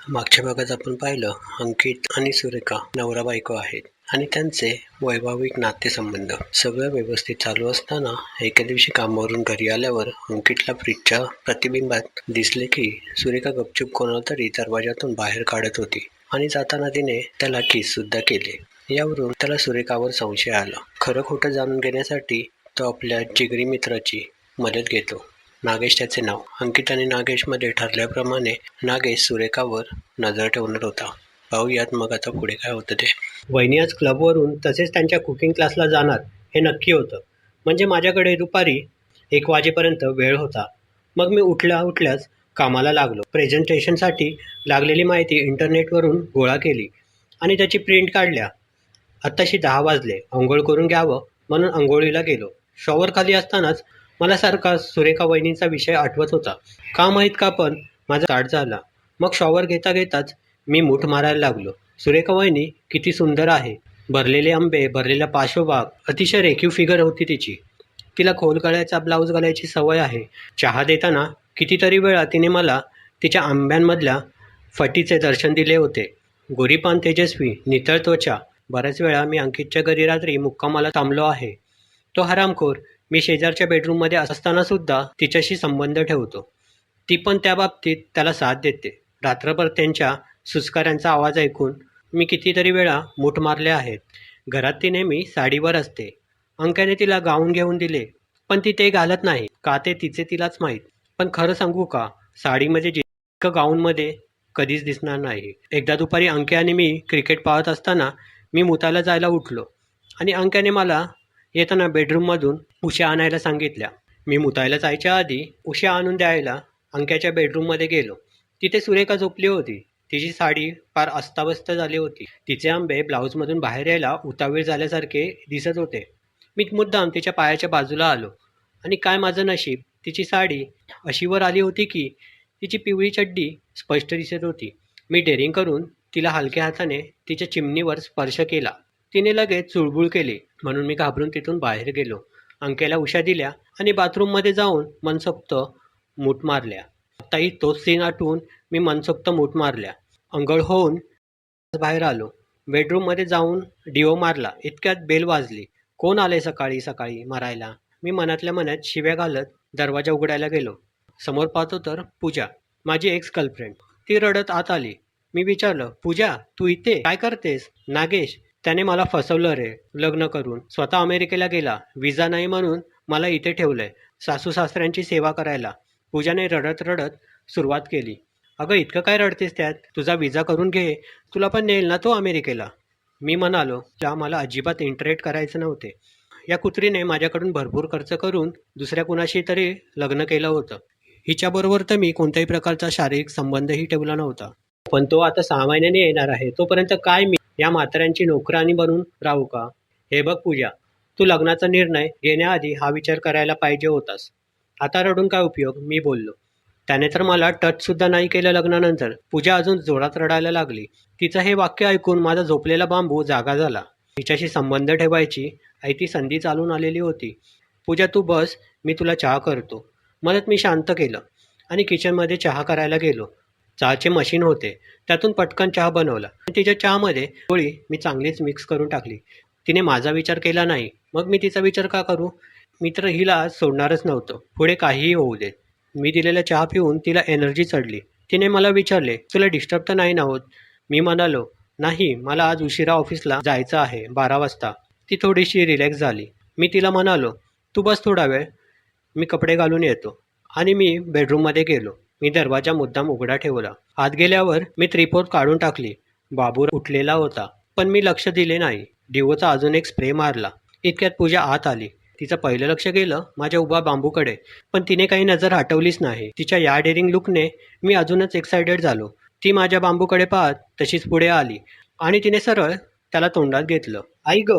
मागच्या भागात आपण पाहिलं अंकित आणि सुरेखा नवरा बायको आहेत आणि त्यांचे वैवाहिक नातेसंबंध सगळं व्यवस्थित चालू असताना एके दिवशी कामावरून घरी आल्यावर अंकितला फ्रीजच्या प्रतिबिंबात दिसले की सुरेखा गपचूप कोणाला तरी दरवाजातून बाहेर काढत होती आणि जाताना तिने त्याला किस सुद्धा केले. यावरून त्याला सुरेखावर संशय आला. खरं खोटं जाणून घेण्यासाठी तो आपल्या जिगरी मित्राची मदत घेतो. नागेश त्याचे नाव. अंकित आणि नागेशमध्ये ठरल्याप्रमाणे नागेश सुरेखावर नजर ठेवणार होता. पाहूयात मग आता पुढे काय होतं ते. वहिनी आज क्लबवरून तसेच त्यांच्या कुकिंग क्लासला जाणार हे नक्की होतं. म्हणजे माझ्याकडे दुपारी 1 वाजेपर्यंत वेळ होता. मग मी उठल्याच कामाला लागलो. प्रेझेंटेशनसाठी लागलेली माहिती इंटरनेटवरून गोळा केली आणि त्याची प्रिंट काढल्या. आत्ताशी 10 वाजले. अंघोळ करून घ्यावं म्हणून अंघोळीला गेलो. शॉवर खाली असतानाच मला सारखा सुरेखा वहिनींचा विषय आठवत होता. का माहीत का पण माझा स्टार्ट झाला. मग शॉवर घेता घेताच मी मूठ मारायला लागलो. सुरेखा वहिनी किती सुंदर आहे. भरलेले आंबे, भरलेला पार्श्वभाग, अतिशय रेखीव फिगर होती तिची. तिला खोल गळ्याचा ब्लाऊज घालायची सवय आहे. चहा देताना कितीतरी वेळा तिने मला तिच्या आंब्यांमधल्या फटीचे दर्शन दिले होते. गोरीपान, तेजस्वी, नितळ त्वचा. बऱ्याच वेळा मी अंकितच्या घरी रात्री मुक्कामाला थांबलो आहे. तो हरामखोर मी शेजारच्या बेडरूममध्ये असताना सुद्धा तिच्याशी संबंध ठेवतो. ती पण त्या बाबतीत त्याला साथ देते. रात्रभर त्यांच्या सुस्काऱ्यांचा आवाज ऐकून मी कितीतरी वेळा मूठ मारले आहेत. घरात ती नेहमी साडीवर असते. अंक्याने तिला गाऊन घेऊन दिले, पण ती ते घालत नाही. का ते तिचे तिलाच माहीत. पण खरं सांगू का, साडीमध्ये जितकं गाऊनमध्ये कधीच दिसणार नाही. एकदा दुपारी अंक्या आणि मी क्रिकेट पाहत असताना मी मुतायला जायला उठलो आणि अंक्याने मला येताना बेडरूममधून उश्या आणायला सांगितल्या. मी मुतायला जायच्या आधी उश्या आणून द्यायला अंक्याच्या बेडरूममध्ये गेलो. तिथे सुरेखा झोपली होती. तिची साडी फार अस्ताव्यस्त झाली होती. तिचे आंबे ब्लाऊजमधून बाहेर यायला उतावीळ झाल्यासारखे दिसत होते. मी मुद्दाम तिच्या पायाच्या बाजूला आलो आणि काय माझं नशीब, तिची साडी अशी वर आली होती की तिची पिवळी चड्डी स्पष्ट दिसत होती. मी डेअरिंग करून तिला हलक्या हाताने तिच्या चिमणीवर स्पर्श केला. तिने लगेच चुळबुळ केली म्हणून मी घाबरून तिथून बाहेर गेलो. अंक्याला उश्या दिल्या आणि बाथरूममध्ये जाऊन मनसोक्त मूठ मारल्या. आत्ताही तोच सीन आठवून मी मनसोक्त मूठ मारल्या. अंघोळ होऊन बाहेर आलो. बेडरूममध्ये जाऊन डिओ मारला. इतक्यात बेल वाजली. कोण आले सकाळी सकाळी मारायला. मी मनातल्या मनात शिव्या घालत दरवाजा उघडायला गेलो. समोर पाहतो तर पूजा, माझी एक्स गर्लफ्रेंड. ती रडत आत आली. मी विचारलं, पूजा तू इथे काय करतेस? नागेश, त्याने मला फसवलं रे. लग्न करून स्वतः अमेरिकेला गेला. विजा नाही म्हणून मला इथे ठेवलंय सासू सासऱ्यांची सेवा करायला. पूजाने रडत रडत सुरुवात केली. अगं इतकं काय रडतेस त्यात? तुझा विजा करून घे, तुला पण नेईल ना तो अमेरिकेला. मी म्हणालो, त्या मला अजिबात इंटरेक्ट करायचं नव्हते. या कुत्रीने माझ्याकडून भरपूर खर्च करून दुसऱ्या कुणाशी तरी लग्न केलं होतं. हिच्याबरोबर तर मी कोणत्याही प्रकारचा शारीरिक संबंधही ठेवला नव्हता. पण तो आता 6 महिन्यांनी येणार आहे. तोपर्यंत काय मी या म्हाताऱ्यांची नोकरानी बनून राहू का? हे बघ पूजा, तू लग्नाचा निर्णय घेण्याआधी हा विचार करायला पाहिजे होतास. आता रडून काय उपयोग? मी बोललो. त्याने तर मला टचसुद्धा नाही केलं लग्नानंतर. पूजा अजून जोरात रडायला लागली. तिचं हे वाक्य ऐकून माझा झोपलेला बांबू जागा झाला. तिच्याशी संबंध ठेवायची ती संधी चालून आलेली होती. पूजा तू बस, मी तुला चहा करतो. म्हणत मी शांत केलं आणि किचनमध्ये चहा करायला गेलो. चहाचे मशीन होते. त्यातून पटकन चहा बनवला आणि तिच्या चहामध्ये गोळी मी चांगलीच मिक्स करून टाकली. तिने माझा विचार केला नाही. मग मी तिचा विचार का करू? मी तर हिला सोडणारच नव्हतं. पुढे काहीही होऊ देत. मी दिलेला चहा पिऊन तिला एनर्जी चढली. तिने मला विचारले, तुला डिस्टर्ब तर नाही ना होत? मी म्हणालो, नाही, मला आज उशिरा ऑफिसला जायचं आहे 12 वाजता. ती थोडीशी रिलॅक्स झाली. मी तिला म्हणालो, तू बस थोडा वेळ, मी कपडे घालून येतो. आणि मी बेडरूममध्ये गेलो. मी दरवाजा मुद्दाम उघडा ठेवला. आत गेल्यावर मी त्रिपोर्ट काढून टाकली. बाबू उठलेला होता, पण मी लक्ष दिले नाही. डिओचा अजून एक स्प्रे मारला. इतक्यात पूजा आत आली. तिचं पहिलं लक्ष गेलं माझ्या उभा बांबूकडे, पण तिने काही नजर हटवलीच नाही. तिच्या या डेअरिंग लुकने मी अजूनच एक्सायटेड झालो. ती माझ्या बांबूकडे पाहत तशीच पुढे आली आणि तिने सरळ त्याला तोंडात घेतलं. आई ग,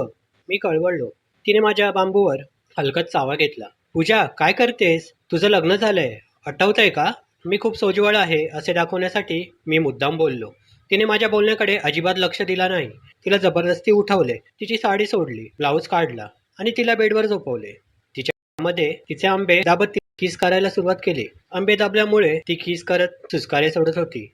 मी कळवळलो. तिने माझ्या बांबूवर हलकत चावा घेतला. पूजा काय करतेस? तुझं लग्न झालंय, आठवतंय का? मी खूप सोज्वळ आहे असे दाखवण्यासाठी मी मुद्दाम बोललो. तिने माझ्या बोलण्याकडे अजिबात लक्ष दिला नाही. तिला जबरदस्ती उठवले. तिची साडी सोडली, ब्लाऊज काढला आणि तिला बेडवर झोपवले. तिच्यामध्ये तिचे आंबे दाबत ती किस करायला सुरुवात केली. आंबे दाबल्यामुळे ती किस करत सुस्कारे सोडत होती.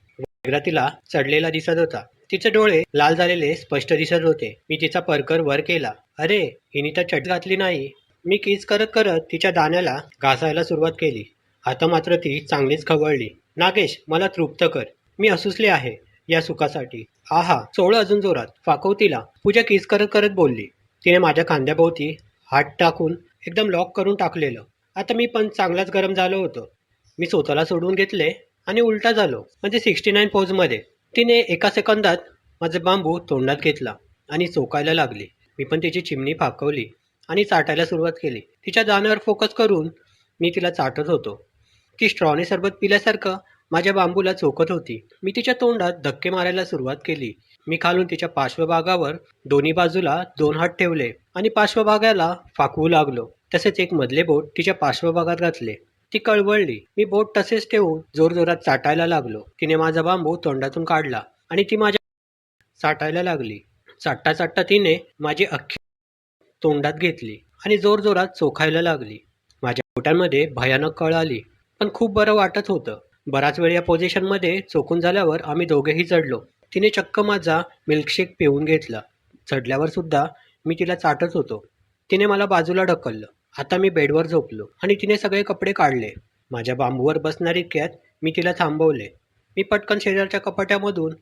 चेहरा तिला चढलेला दिसत होता. तिचे डोळे लाल झालेले स्पष्ट दिसत होते. मी तिचा परकर वर केला. अरे, हिने तर चट घातली नाही. मी किस करत करत तिच्या दाण्याला घासायला सुरुवात केली. आता मात्र ती चांगलीच खवळली. नागेश, मला तृप्त कर. मी असूसले आहे या सुखासाठी. आहा, चोळ अजून जोरात. फाकव तिला. पूजा किस करत करत बोलली. तिने माझ्या खांद्याभोवती हात टाकून एकदम लॉक करून टाकलेलं. आता मी पण चांगलाच गरम झालो होतो. मी स्वतःला सोडून घेतले आणि उलटा झालो, म्हणजे 69 पोजमध्ये. तिने एका सेकंदात माझा बांबू तोंडात घेतला आणि चोकायला लागली. मी पण तिची चिमणी फाकवली आणि चाटायला सुरुवात केली. तिच्या दाण्यावर फोकस करून मी तिला चाटत होतो. ती स्ट्रॉने सरबत पिल्यासारखं माझ्या बांबूला चोखत होती. मी तिच्या तोंडात धक्के मारायला सुरुवात केली. मी खालून तिच्या पार्श्वभागावर दोन्ही बाजूला 2 हात ठेवले आणि पार्श्वभागाला फाकवू लागलो. तसेच एक मधले बोट तिच्या पार्श्वभागात घातले. ती कळवळली. मी बोट तसेच ठेवून जोरजोरात चाटायला लागलो. तिने माझा बांबू तोंडातून काढला आणि ती माझ्या चाटायला लागली. चाटता चाटता तिने माझी अख्खी तोंडात घेतली आणि जोरजोरात चोखायला लागली. माझ्या बोटांमध्ये भयानक कळ आली, पण खूप बरं वाटत होतं. बराच वेळ या पोझिशनमध्ये चोखून झाल्यावर आम्ही दोघेही चढलो. तिने चक्क माझा मिल्कशेक पिऊन घेतला. चढल्यावर सुद्धा मी तिला चाटत होतो. तिने मला बाजूला ढकललं. आता मी बेडवर झोपलो आणि तिने सगळे कपडे काढले. माझ्या बांबूवर बसणार इतक्यात मी तिला थांबवले. मी पटकन शेजारच्या कपाट्यामधून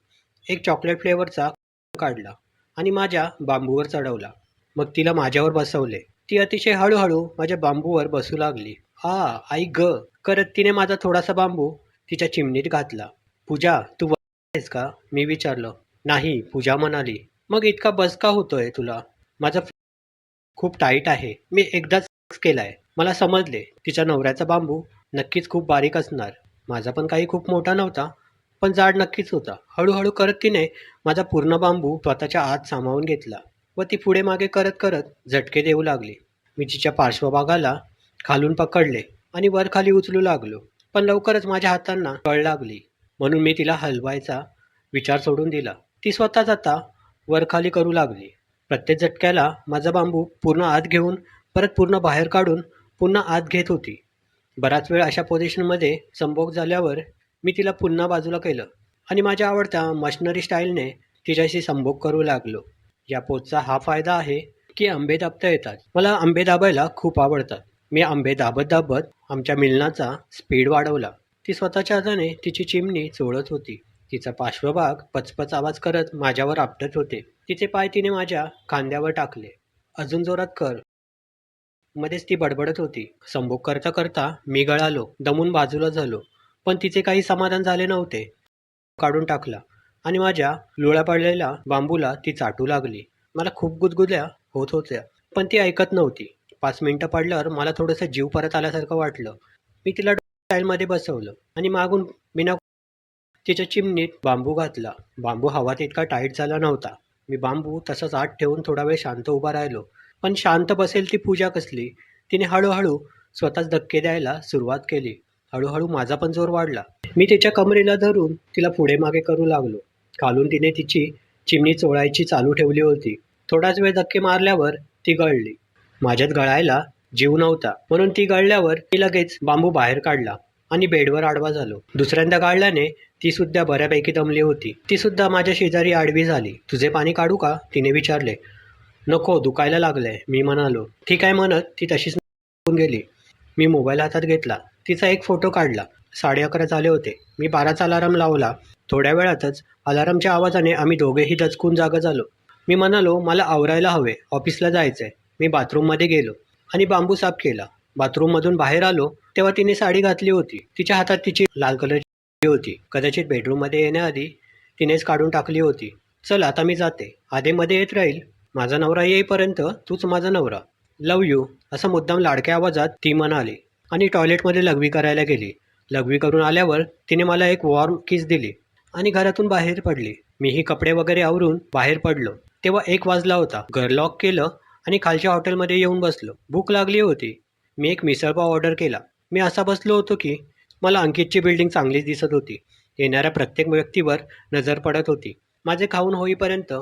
एक चॉकलेट फ्लेवरचा काढला आणि माझ्या बांबूवर चढवला. मग तिला माझ्यावर बसवले. ती अतिशय हळूहळू माझ्या बांबूवर बसू लागली. आई ग करत तिने माझा थोडासा बांबू तिच्या चिमणीत घातला. पूजा, तू आहेस का? मी विचारलं. नाही, पूजा म्हणाली. मग इतका बस का होतोय तुला? माझा खूप टाईट आहे. मी एकदाच केलाय. मला समजले तिच्या नवऱ्याचा बांबू नक्कीच खूप बारीक असणार. माझा पण काही खूप मोठा नव्हता, पण जाड नक्कीच होता. हळूहळू करत तिने माझा पूर्ण बांबू स्वतःच्या आत सामावून घेतला व ती पुढे मागे करत करत झटके देऊ लागली. मी तिच्या पार्श्वभागाला खालून पकडले आणि वर खाली उचलू लागलो, पण लवकरच माझ्या हातांना कळ लागली, म्हणून मी तिला हलवायचा विचार सोडून दिला. ती स्वतःच आता वर खाली करू लागली. प्रत्येक झटक्याला माझा बांबू पूर्ण आत घेऊन परत पूर्ण बाहेर काढून पुन्हा आत घेत होती. बराच वेळ अशा पोझिशनमध्ये संभोग झाल्यावर मी तिला पुन्हा बाजूला केलं आणि माझ्या आवडत्या मशनरी स्टाईलने तिच्याशी संभोग करू लागलो. या पोजचा हा फायदा आहे की आंबे दाबता येतात. मला आंबे दाबायला खूप आवडतात. मी आंबे दाबत दाबत आमच्या मिलनाचा स्पीड वाढवला. ती स्वतःच्या हाताने तिची चिमणी चोळत होती. तिचा पार्श्वभाग पचपच आवाज करत माझ्यावर आपटत होते. तिचे पाय तिने माझ्या खांद्यावर टाकले. अजून जोरात कर. मध्येच ती बडबडत होती. संभोग करता करता मी गळालो, दमून बाजूला झालो, पण तिचे काही समाधान झाले नव्हते. काढून टाकला आणि माझ्या लुळा पडलेल्या बांबूला ती चाटू लागली. मला खूप गुदगुल्या होत होत्या, पण ती ऐकत नव्हती. 5 मिनिटं पडल्यावर मला थोडंसं जीव परत आल्यासारखं वाटलं. मी तिला स्टाईलमध्ये बसवलं आणि मागून बिना तिच्या चिमणीत बांबू घातला. बांबू हवा इतका टाईट झाला नव्हता. मी बांबू तसाच आत ठेवून थोडा वेळ शांत उभा राहिलो. पण शांत बसेल ती पूजा कसली? तिने हळूहळू स्वतःच धक्के द्यायला सुरुवात केली. हळूहळू माझा पण जोर वाढला. मी तिच्या कमरेला धरून तिला पुढे मागे करू लागलो. खालून तिने तिची चिमणी चोळायची चालू ठेवली होती. थोडाच वेळ धक्के मारल्यावर ती गळली. माझ्यात गळायला जीव नव्हता, म्हणून ती गळल्यावर मी लगेच बांबू बाहेर काढला आणि बेडवर आडवा झालो. दुसऱ्यांदा गाळल्याने ती सुद्धा बऱ्यापैकी दमली होती. ती सुद्धा माझ्या शेजारी आडवी झाली. तुझे पाणी काढू का? तिने विचारले. नको, दुखायला लागलंय, मी म्हणालो. ठीक आहे म्हणत ती तशीच निघून गेली. मी मोबाईल हातात घेतला. तिचा एक फोटो काढला. 11:30 झाले होते. मी 12चा अलार्म लावला. थोड्या वेळातच अलार्मच्या आवाजाने आम्ही दोघेही दचकून जागा झालो. मी म्हणालो, मला आवरायला हवे, ऑफिसला जायचंय. मी बाथरूममध्ये गेलो आणि बांबू साफ केला. बाथरूममधून बाहेर आलो तेव्हा तिने साडी घातली होती. तिच्या हातात तिची लाल कलरची होती. कदाचित बेडरूममध्ये येण्याआधी तिनेच काढून टाकली होती. चल, आता मी जाते. आधेमध्ये येत राहील. माझा नवरा येईपर्यंत तूच माझा नवरा. लव्ह यू, असं मुद्दाम लाडक्या आवाजात ती म्हणाली आणि टॉयलेटमध्ये लघवी करायला गेली. लघवी करून आल्यावर तिने मला एक वॉर्म किस दिली आणि घरातून बाहेर पडली. मीही कपडे वगैरे आवरून बाहेर पडलो. तेव्हा 1 वाजला होता. घर लॉक केलं आणि खालच्या हॉटेलमध्ये येऊन बसलो. भूक लागली होती. मी एक मिसळपाव ऑर्डर केला. मी असा बसलो होतो की मला अंकितची बिल्डिंग चांगलीच दिसत होती. येणाऱ्या प्रत्येक व्यक्तीवर नजर पडत होती. माझे खाऊन होईपर्यंत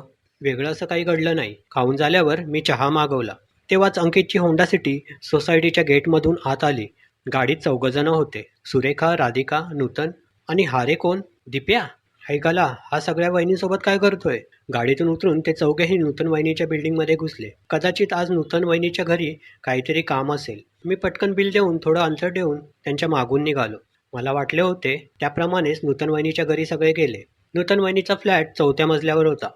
वेगळं असं काही घडलं नाही. खाऊन झाल्यावर मी चहा मागवला. तेव्हाच अंकितची होंडा सिटी सोसायटीच्या गेटमधून आत आली. गाडीत 4 जण होते. सुरेखा, राधिका, नूतन आणि हारे कोण? दिप्या. ऐकाला हा सगळ्या वहिनींसोबत काय करतोय? गाडीतून उतरून ते चौघेही नूतन वहिनीच्या बिल्डिंगमध्ये घुसले. कदाचित आज नूतन वहिनीच्या घरी काहीतरी काम असेल. मी पटकन बिल देऊन थोडं अंतर ठेवून त्यांच्या मागून निघालो. मला वाटले होते त्याप्रमाणेच नूतन वहिनीच्या घरी सगळे गेले. नूतन वहिनीचा फ्लॅट 4थ्या मजल्यावर होता.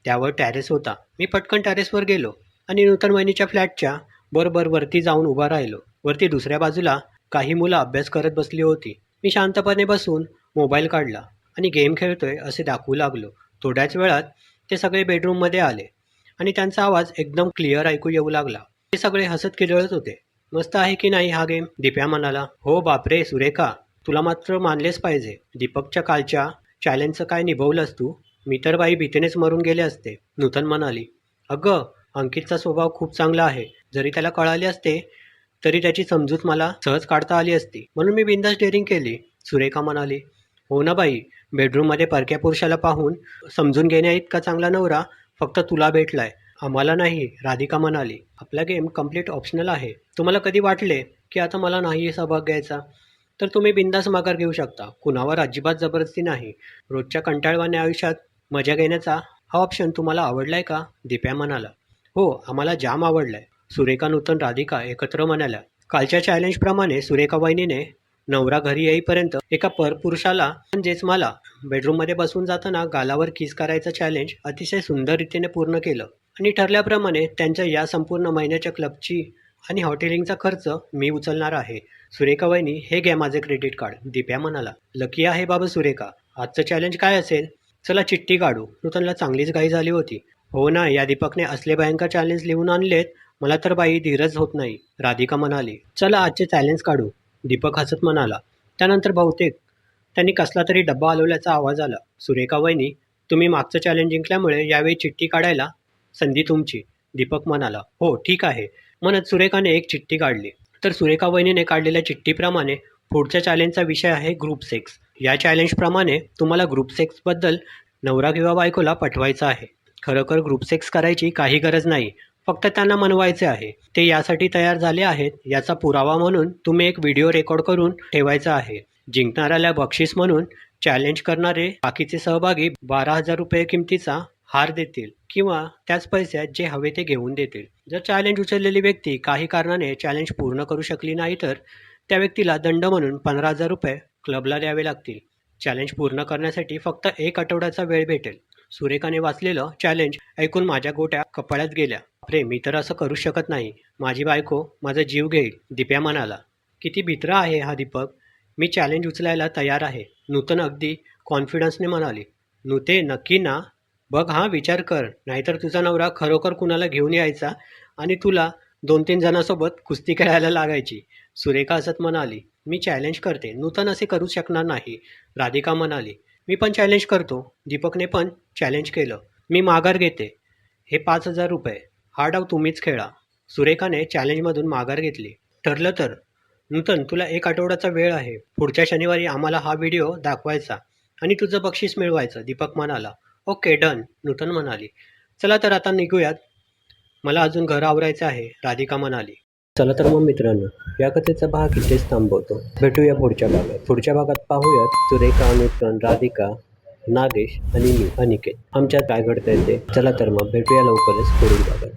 त्यावर टॅरेस होता. मी पटकन टॅरेसवर गेलो आणि नूतन वहिनीच्या फ्लॅटच्या बरोबर वरती जाऊन उभा राहिलो. वरती दुसऱ्या बाजूला काही मुलं अभ्यास करत बसली होती. मी शांतपणे बसून मोबाईल काढला आणि गेम खेळतोय असे दाखवू लागलो. थोड्याच वेळात ते सगळे बेडरूममध्ये आले आणि त्यांचा आवाज एकदम क्लिअर ऐकू येऊ लागला. ते सगळे हसत खिदळत होते. मस्त आहे की नाही हा गेम? दीप्या म्हणाला. हो बापरे सुरेखा, तुला मात्र मानलेच पाहिजे. दीपकच्या कालच्या चॅलेंजचं काय निभवलंस तू? मी तर बाई भीतीनेच मरून गेले असते. नूतन म्हणाली. अगं, अंकितचा स्वभाव खूप चांगला आहे. जरी त्याला कळाले असते तरी त्याची समजूत मला सहज काढता आली असती, म्हणून मी बिंदास डेअरिंग केली. सुरेखा म्हणाली. हो ना बाई, बेडरूममध्ये परक्या पुरुषाला पाहून समजून घेण्या इतका चांगला नवरा फक्त तुला भेटलाय, आम्हाला नाही. राधिका म्हणाली. आपला गेम कम्प्लीट ऑप्शनल आहे. तुम्हाला कधी वाटले की आता मला नाही सहभाग घ्यायचा तर तुम्ही बिंदास माघार घेऊ शकता. कुणावर अजिबात जबरदस्ती नाही. रोजच्या कंटाळवाण्या आयुष्यात मजा घेण्याचा हा ऑप्शन तुम्हाला आवडलाय का? दीप्या म्हणाला. हो, आम्हाला जाम आवडलाय. सुरेखा, नूतन, राधिका एकत्र म्हणाल्या. कालच्या चॅलेंजप्रमाणे सुरेखा वहिनीने नवरा घरी येईपर्यंत एका परपुरुषाला म्हणजेच मला बेडरूममध्ये बसून जाताना गालावर किस करायचं चॅलेंज अतिशय सुंदर रीतीने पूर्ण केलं आणि ठरल्याप्रमाणे त्यांच्या या संपूर्ण महिन्याच्या क्लबची आणि हॉटेलिंगचा खर्च मी उचलणार आहे. सुरेखा वहिनी, हे घ्या माझे क्रेडिट कार्ड. दीप्या म्हणाला. लकी आहे बाबा सुरेखा. आजचं चॅलेंज काय असेल? चला चिठ्ठी काढू. नूतनला चांगलीच घाई झाली होती. हो ना, या दीपकने असले भयंकर चॅलेंज लिहून आणलेत, मला तर बाई धीरच होत नाही. राधिका म्हणाली. चला आजचे चॅलेंज काढू. दीपक हसत म्हणाला. त्यानंतर बहुतेक त्यांनी कसला तरी डब्बा हलवल्याचा आवाज आला. सुरेखा वहिनी, तुम्ही मागचं चॅलेंज जिंकल्यामुळे यावेळी चिठ्ठी काढायला संधी तुमची. दीपक म्हणाला. हो ठीक आहे. म्हणत सुरेखाने एक चिठ्ठी काढली. तर सुरेखा वहिनीने काढलेल्या चिठ्ठीप्रमाणे पुढच्या चॅलेंजचा विषय आहे ग्रुप सेक्स. या चॅलेंजप्रमाणे तुम्हाला ग्रुप सेक्सबद्दल नवरा किंवा बायकोला पटवायचं आहे. खरोखर ग्रुप सेक्स करायची काही गरज नाही, फक्त त्यांना मनवायचे आहे. ते यासाठी तयार झाले आहेत याचा पुरावा म्हणून तुम्ही एक व्हिडिओ रेकॉर्ड करून ठेवायचा आहे. जिंकणाऱ्याला बक्षीस म्हणून चॅलेंज करणारे बाकीचे सहभागी 12,000 रुपये किमतीचा हार देतील किंवा त्याच पैशात जे हवे ते घेऊन देतील. जर चॅलेंज उचललेली व्यक्ती काही कारणाने चॅलेंज पूर्ण करू शकली नाही तर त्या व्यक्तीला दंड म्हणून 15,000 रुपये क्लबला द्यावे लागतील. चॅलेंज पूर्ण करण्यासाठी फक्त 1 आठवड्याचा वेळ भेटेल. सुरेखाने वाचलेलं चॅलेंज ऐकून माझ्या गोट्या कपाळात गेल्या. बापरे, मी तर असं करू शकत नाही. माझी बायको माझा जीव घेईल. दीप्या म्हणाला. किती भित्रा आहे हा दीपक. मी चॅलेंज उचलायला तयार आहे. नूतन अगदी कॉन्फिडन्सने म्हणाली. नूते, नक्की ना? बघ हा, विचार कर, नाहीतर तुझा नवरा खरोखर कुणाला घेऊन यायचा आणि तुला 2-3 जणांसोबत कुस्ती खेळायला लागायची. सुरेखा हसत म्हणाली. मी चॅलेंज करते. नूतन असे करू शकणार नाही. राधिका म्हणाली. मी पण चॅलेंज करतो. दीपकने पण चॅलेंज केलं. मी माघार घेते. हे 5,000 रुपये. हा डाव तुम्हीच खेळा. सुरेखाने चॅलेंजमधून माघार घेतली. ठरलं तर. नूतन, तुला 1 आठवड्याचा वेळ आहे. पुढच्या शनिवारी आम्हाला हा व्हिडिओ दाखवायचा आणि तुझं बक्षीस मिळवायचं. दीपक म्हणाला. Okay done. नूतन म्हणाली. चला तर आता निघूयात, मला अजून घर आवरायचं आहे. राधिका म्हणाली. चला तर मग मित्रांनो, या कथेचा भाग इथेच थांबवतो. भेटूया पुढच्या भागात. पुढच्या भागात पाहूयात सुरेखा, नूतन, राधिका, नागेश आणि मी अनिकेत आमच्यात काय घडतंय ते. चला तर मग भेटूया लवकरच पुढील भागात.